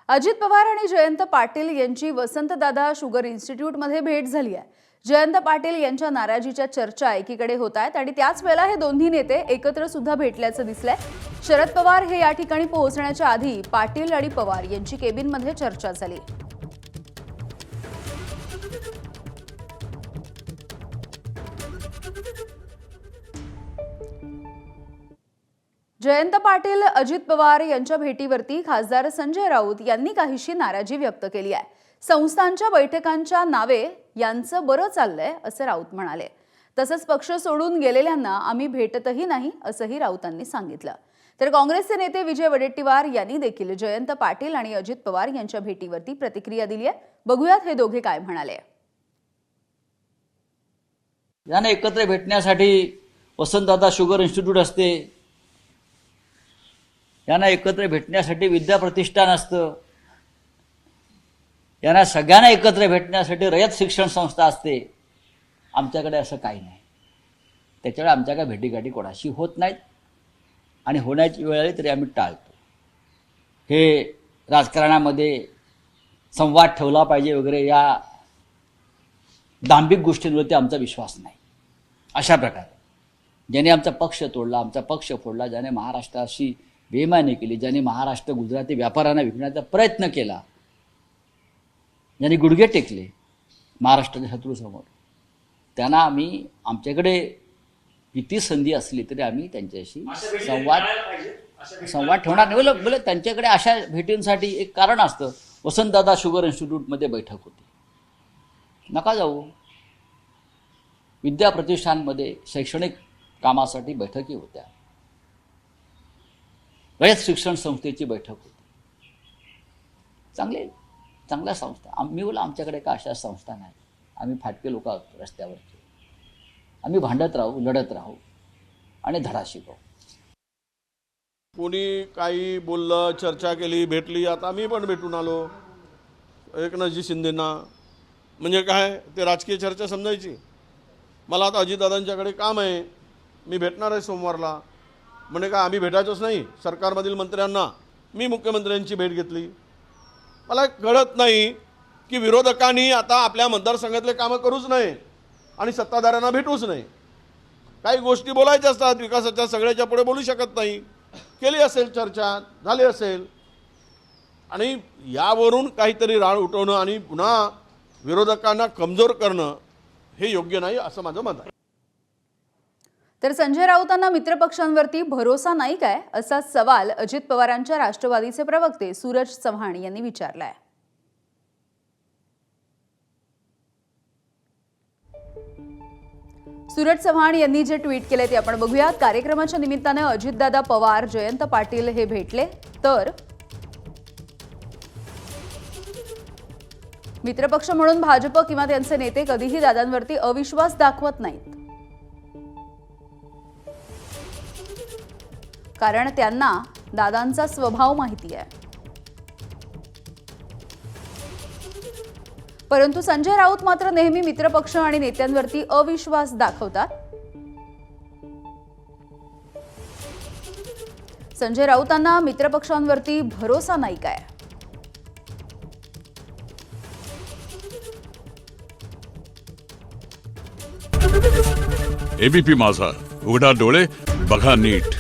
अजित पवार आणि जयंत पाटील यांची वसंतदादा शुगर इन्स्टिट्यूटमध्ये भेट झाली आहे। जयंत पाटील यांच्या नाराजीच्या चर्चा एकीकडे होत आहेत आणि त्याच वेळेला हे दोन्ही नेते एकत्र सुद्धा भेटल्याचं दिसलंय। शरद पवार हे या ठिकाणी पोहोचण्याच्या आधी पाटील आणि पवार यांची केबिनमध्ये चर्चा झाली। जयंत पाटील अजित पवार यांच्या भेटीवरती खासदार संजय राऊत यांनी काहीशी नाराजी व्यक्त केली आहे। संस्थांच्या बैठकांच्या नावे यांचं बरं चाललंय असं राऊत म्हणाले। तसंच पक्ष सोडून गेलेल्यांना आम्ही भेटतही नाही असंही राऊतांनी सांगितलं। तर काँग्रेसचे नेते विजय वडेट्टीवार यांनी देखील जयंत पाटील आणि अजित पवार यांच्या भेटीवरती प्रतिक्रिया दिली आहे। बघूयात हे दोघे काय म्हणाले। यांना एकत्र भेटण्यासाठी वसंतदादा शुगर इन्स्टिट्यूट असते, यांना एकत्र भेटण्यासाठी विद्या प्रतिष्ठान असतं, यांना सगळ्यांना एकत्र भेटण्यासाठी रयत शिक्षण संस्था असते। आमच्याकडे असं काही नाही। त्याच्यामुळे आमच्या काही भेटीगाठी कोणाशी होत नाहीत आणि होण्याची वेळ आली तरी आम्ही टाळतो। हे राजकारणामध्ये संवाद ठेवला पाहिजे वगैरे या दांभिक गोष्टींवरती आमचा विश्वास नाही। अशा प्रकारे ज्याने आमचा पक्ष तोडला, आमचा पक्ष फोडला, ज्याने महाराष्ट्राशी बेईमानी केली, ज्याने महाराष्ट्र गुजराती व्यापाऱ्यांना विकण्याचा प्रयत्न केला, ज्यांनी गुडघे टेकले महाराष्ट्राच्या शत्रूसमोर, त्यांना आम्ही आमच्याकडे किती संधी असली तरी आम्ही त्यांच्याशी संवाद ठेवणार नाही। बोले त्यांच्याकडे अशा भेटींसाठी एक कारण असतं। वसंतदादा शुगर इन्स्टिट्यूटमध्ये बैठक होती, नका जाऊ। विद्या प्रतिष्ठानमध्ये शैक्षणिक कामासाठी बैठकी होत्या, रयत शिक्षण संस्थेची बैठक होती। चांगल्या संस्था। मी बोला आमच्याकडे का अशा संस्था नाही। आम्ही फाटके लोक आहोत रस्त्यावरचे। आम्ही भांडत राहू, लढत राहू आणि धडा शिकवू। कोणी काही बोललं, चर्चा केली, भेटली। आता मी पण भेटून आलो एकनाथजी शिंदेंना। म्हणजे काय ते राजकीय चर्चा समजायची। मला आता अजितदादांच्याकडे काम आहे, मी भेटणार आहे सोमवारला। म्हणजे काय आम्ही भेटायचंच नाही सरकारमधील मंत्र्यांना? मी मुख्यमंत्र्यांची भेट घेतली। मला कळत नाही की विरोधकांनी आता आपल्या मतदारसंघातले कामं करूच नये आणि सत्ताधाऱ्यांना भेटूच नाही। काही गोष्टी बोलायच्या असतात, विकासाच्या सगळ्याच्या पुढे बोलू शकत नाही। केली असेल चर्चा, झाली असेल, आणि यावरून काहीतरी राळ उठवणं आणि पुन्हा विरोधकांना कमजोर करणं हे योग्य नाही असं माझं मत आहे। तर संजय राऊतांना मित्रपक्षांवरती भरोसा नाही काय असा सवाल अजित पवारांच्या राष्ट्रवादीचे प्रवक्ते सूरज चव्हाण यांनी विचारलाय। सूरज चव्हाण यांनी जे ट्विट केले ते आपण बघूयात। कार्यक्रमाच्या निमित्ताने अजितदादा पवार, जयंत पाटील हे भेटले, तर मित्रपक्ष म्हणून भाजप किंवा त्यांचे नेते कधीही दादांवरती अविश्वास दाखवत नाहीत, कारण त्यांना दादांचा स्वभाव माहिती आहे। परंतु संजय राऊत मात्र नेहमी मित्रपक्ष आणि नेत्यांवरती अविश्वास दाखवतात। संजय राऊतांना मित्रपक्षांवरती भरोसा नाही काय? एबीपी माझा, उघडा डोळे बघा नीट।